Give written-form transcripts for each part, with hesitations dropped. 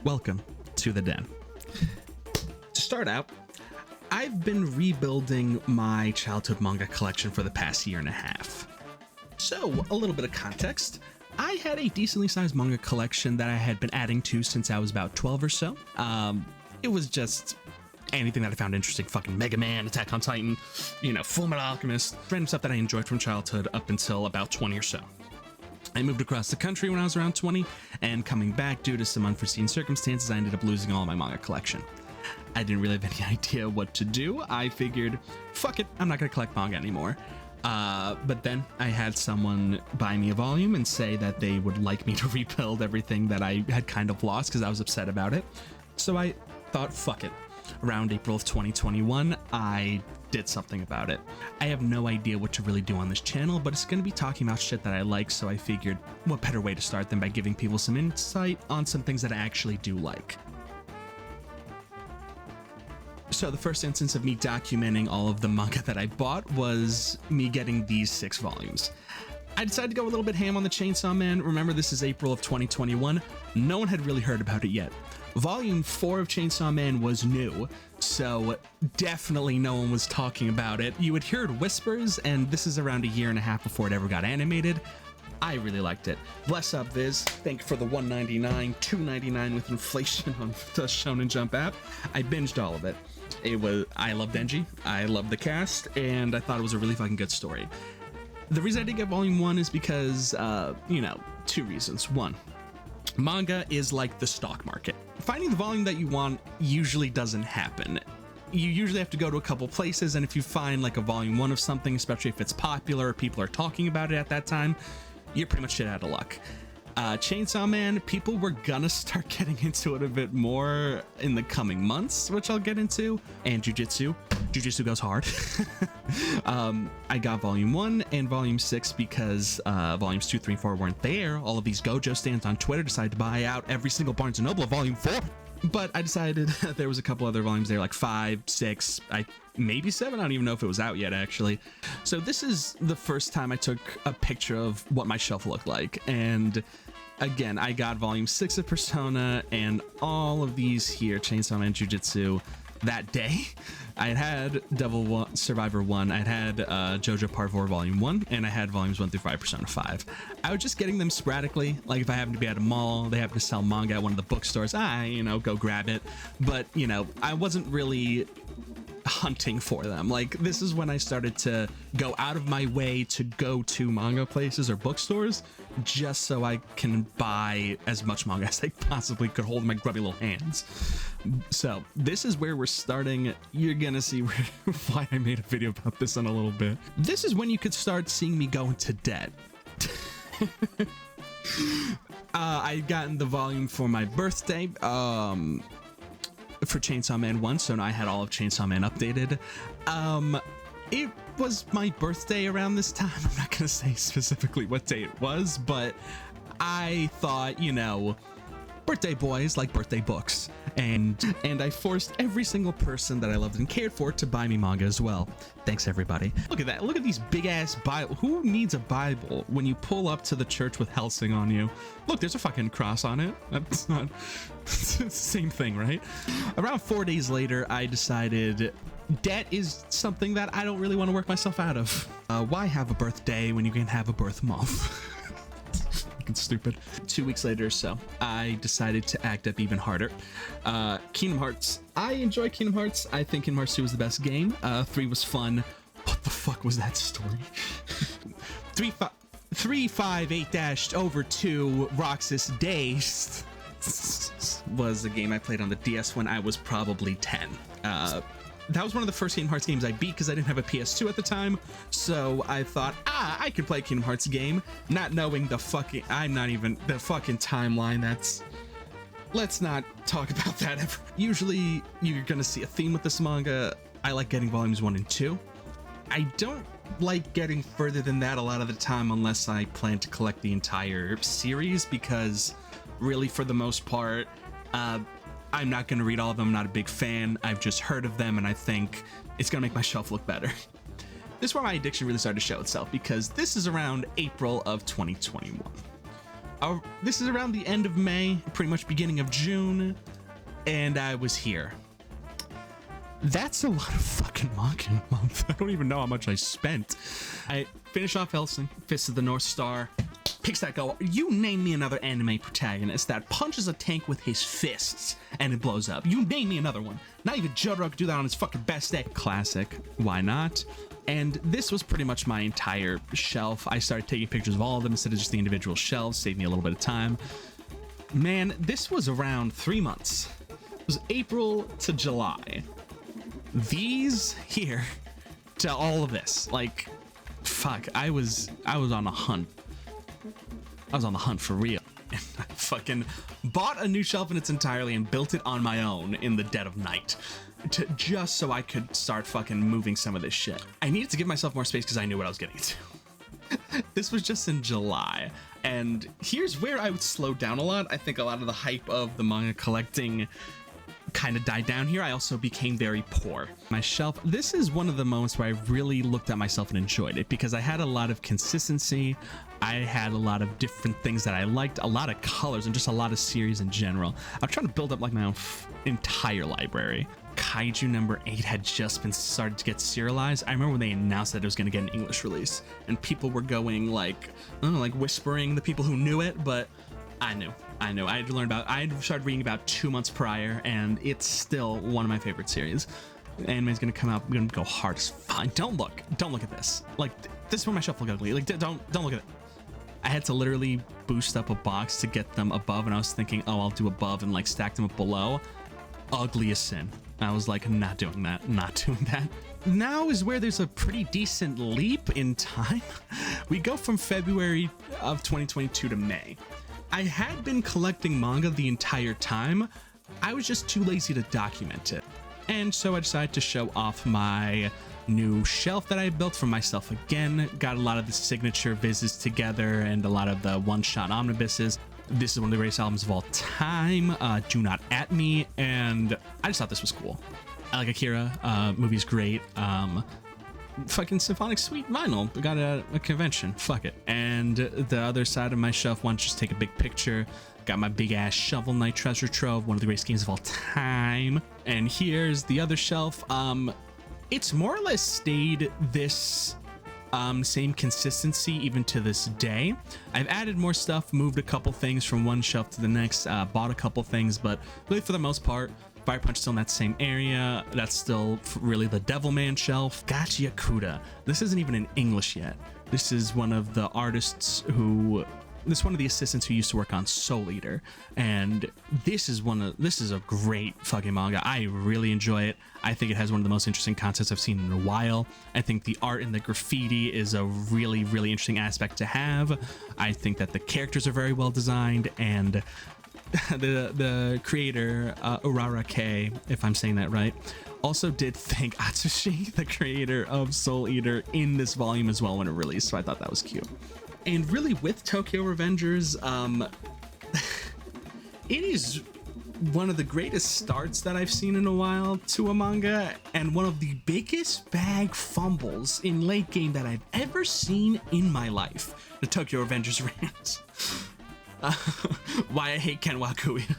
Welcome to the den. To start out, I've been rebuilding my childhood manga collection for the past year and a half. So, a little bit of context. I had a decently sized manga collection that I had been adding to since I was about 12 or so. It was just anything that I found interesting, fucking Mega Man, Attack on Titan, Full Metal Alchemist, random stuff that I enjoyed from childhood up until about 20 or so. I moved across the country when I was around 20, and coming back due to some unforeseen circumstances, I ended up losing all my manga collection. I didn't really have any idea what to do. I figured, fuck it, I'm not gonna collect manga anymore. But then I had someone buy me a volume and say that they would like me to rebuild everything that I had kind of lost because I was upset about it. So I thought, fuck it. Around April of 2021, I did something about it. I have no idea what to really do on this channel, but it's going to be talking about shit that I like, so I figured what better way to start than by giving people some insight on some things that I actually do like. So the first instance of me documenting all of the manga that I bought was me getting these 6 volumes. I decided to go a little bit ham on the Chainsaw Man. Remember, this is April of 2021. No one had really heard about it yet. Volume 4 of Chainsaw Man was new, so definitely no one was talking about it. You had heard whispers, and this is around a year and a half before it ever got animated. I really liked it. Bless up, Viz. Thank you for the $1.99, $2.99 with inflation on the Shonen Jump app. I binged all of it. I loved Denji, I loved the cast, and I thought it was a really fucking good story. The reason I did get Volume 1 is because, 2 reasons. 1, manga is like the stock market. Finding the volume that you want usually doesn't happen. You usually have to go to a couple places, and if you find like a volume 1 of something, especially if it's popular or people are talking about it at that time, you're pretty much shit out of luck. Chainsaw Man, people were gonna start getting into it a bit more in the coming months, which I'll get into, and Jujutsu goes hard. I got Volume 1 and Volume 6 because Volumes 2, 3, and 4 weren't there. All of these Gojo stands on Twitter decided to buy out every single Barnes & Noble of Volume 4. But I decided there was a couple other volumes there, like 5, 6, maybe 7. I don't even know if it was out yet, actually. So this is the first time I took a picture of what my shelf looked like. And again, I got Volume 6 of Persona and all of these here, Chainsaw Man, Jujutsu, that day. I had Survivor 1, I had JoJo Part 4 Volume 1, and I had Volumes 1 through 5 Persona 5. I was just getting them sporadically, like if I happened to be at a mall, they happen to sell manga at one of the bookstores, go grab it. But, I wasn't really hunting for them. Like, this is when I started to go out of my way to go to manga places or bookstores just so I can buy as much manga as I possibly could hold in my grubby little hands. So this is where we're starting. You're gonna see why I made a video about this in a little bit. This is when you could start seeing me go into debt. I'd gotten the volume for my birthday for Chainsaw Man 1, so now I had all of Chainsaw Man updated. It was my birthday around this time. I'm not gonna say specifically what day it was, but I thought, birthday boys like birthday books, and I forced every single person that I loved and cared for to buy me manga as well. Thanks, everybody. Look at that. Look at these big ass Bible. Who needs a Bible when you pull up to the church with Helsing on you? Look, there's a fucking cross on it. That's not it's the same thing, right? Around 4 days later, I decided debt is something that I don't really want to work myself out of. Why have a birthday when you can have a birth month? Stupid. 2 weeks later or so, I decided to act up even harder. Kingdom Hearts. I enjoy Kingdom Hearts. I think Kingdom Hearts 2 was the best game. 3 was fun. What the fuck was that story? 358-2 Roxas Days was a game I played on the DS when I was probably 10. That was one of the first Kingdom Hearts games I beat because I didn't have a PS2 at the time, so I thought, I could play a Kingdom Hearts game, not knowing the fucking timeline. Let's not talk about that ever. Usually, you're gonna see a theme with this manga. I like getting volumes 1 and 2. I don't like getting further than that a lot of the time unless I plan to collect the entire series, because really, for the most part, I'm not going to read all of them. I'm not a big fan. I've just heard of them, and I think it's going to make my shelf look better. This is where my addiction really started to show itself, because this is around April of 2021. This is around the end of May, pretty much beginning of June, and I was here. That's a lot of fucking manga in a month. I don't even know how much I spent. I finished off Hellsing, Fist of the North Star, picks that go. You name me another anime protagonist that punches a tank with his fists and it blows up. You name me another one. Not even Jotaro could do that on his fucking best day. Classic. Why not? And this was pretty much my entire shelf. I started taking pictures of all of them instead of just the individual shelves. Saved me a little bit of time. Man, this was around 3 months. It was April to July. These here to all of this, like, fuck, I was on a hunt. I was on the hunt for real. And I fucking bought a new shelf in its entirety and built it on my own in the dead of night, just so I could start fucking moving some of this shit. I needed to give myself more space because I knew what I was getting into. This was just in July, and here's where I would slow down a lot. I think a lot of the hype of the manga collecting kind of died down here. I also became very poor. My shelf, this is one of the moments where I really looked at myself and enjoyed it because I had a lot of consistency. I had a lot of different things that I liked, a lot of colors, and just a lot of series in general. I'm trying to build up like my own entire library. Kaiju number 8 had just been started to get serialized. I remember when they announced that it was going to get an English release and people were going like, I don't know, like whispering, the people who knew it, but I knew. I had started reading about 2 months prior, and it's still one of my favorite series. Anime's gonna come out, I'm gonna go hard as fuck. Don't look at this. Like, this is where my shelf look ugly. Like, don't look at it. I had to literally boost up a box to get them above, and I was thinking, oh, I'll do above and like stack them up below. Ugly as sin. I was like, not doing that. Now is where there's a pretty decent leap in time. We go from February of 2022 to May. I had been collecting manga the entire time. I was just too lazy to document it. And so I decided to show off my new shelf that I built for myself again. Got a lot of the signature visits together and a lot of the one-shot omnibuses. This is one of the greatest albums of all time. Do Not At Me. And I just thought this was cool. I like Akira. Movie's great. Fucking Symphonic Suite vinyl. We got a convention. Fuck it. And the other side of my shelf, wanted to just take a big picture. Got my big ass Shovel Knight treasure trove, one of the greatest games of all time. And here's the other shelf. It's more or less stayed this same consistency even to this day. I've added more stuff, moved a couple things from one shelf to the next, bought a couple things, but really for the most part, Fire Punch still in that same area. That's still really the Devilman shelf. Gachi Yakuda. This isn't even in English yet. This is one of the artists who, this is one of the assistants who used to work on Soul Eater, and this is a great fucking manga. I really enjoy it. I think it has one of the most interesting concepts I've seen in a while. I think the art and the graffiti is a really, really interesting aspect to have. I think that the characters are very well designed, and the creator, Urara K, if I'm saying that right, also did thank Atsushi, the creator of Soul Eater, in this volume as well when it released, so I thought that was cute. And really, with Tokyo Revengers, it is one of the greatest starts that I've seen in a while to a manga, and one of the biggest bag fumbles in late game that I've ever seen in my life. The Tokyo Revengers rant. Why I hate Ken Wakuya.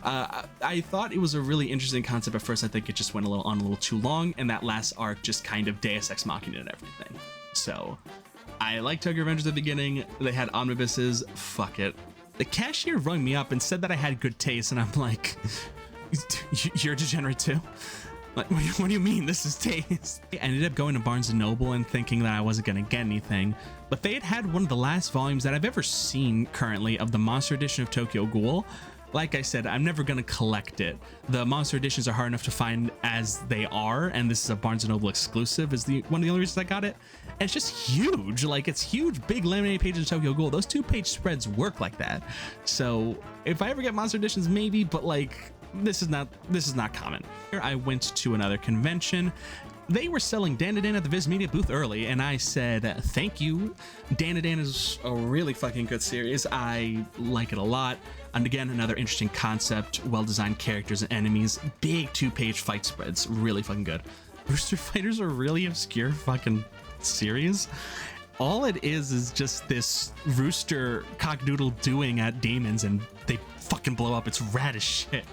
I thought it was a really interesting concept at first. I think it just went a little too long, and that last arc just kind of Deus Ex Machina and everything. So I liked Tokyo Revengers at the beginning. They had omnibuses. Fuck it. The cashier rung me up and said that I had good taste, and I'm like, you're a degenerate too? Like, what do you mean this is taste? I ended up going to Barnes & Noble and thinking that I wasn't going to get anything, but they had one of the last volumes that I've ever seen currently of the Monster Edition of Tokyo Ghoul. Like I said, I'm never going to collect it. The Monster Editions are hard enough to find as they are, and this is a Barnes & Noble exclusive, is one of the only reasons I got it. And it's just huge. Like, it's huge, big laminated pages of Tokyo Ghoul. Those 2-page spreads work like that. So if I ever get Monster Editions, maybe, but like, this is not common. Here I went to another convention. They were selling Dandadan at the Viz Media booth early, and I said, thank you. Dandadan is a really fucking good series. I like it a lot. And again, another interesting concept, well-designed characters and enemies, big 2-page fight spreads, really fucking good. Rooster Fighters are really obscure fucking series. all it is just this rooster cockdoodle doing at demons, and they fucking blow up. It's rad as shit.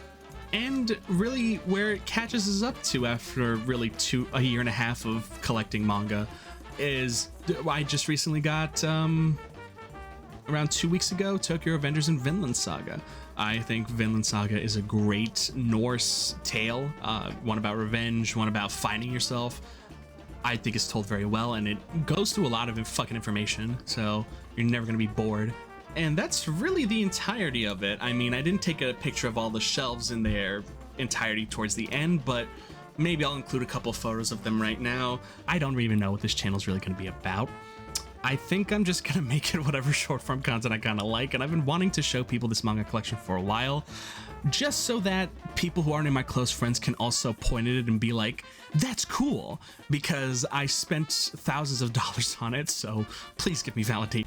And really where it catches us up to after really a year and a half of collecting manga is I just recently got around 2 weeks ago, Tokyo Revengers and Vinland Saga. I think Vinland Saga is a great Norse tale, one about revenge, one about finding yourself. I think it's told very well, and it goes through a lot of fucking information, so you're never gonna be bored. And that's really the entirety of it. I mean, I didn't take a picture of all the shelves in their entirety towards the end, but maybe I'll include a couple photos of them right now. I don't even know what this channel is really going to be about. I think I'm just going to make it whatever short form content I kind of like, and I've been wanting to show people this manga collection for a while, just so that people who aren't in my close friends can also point at it and be like, that's cool, because I spent thousands of dollars on it, so please give me validation.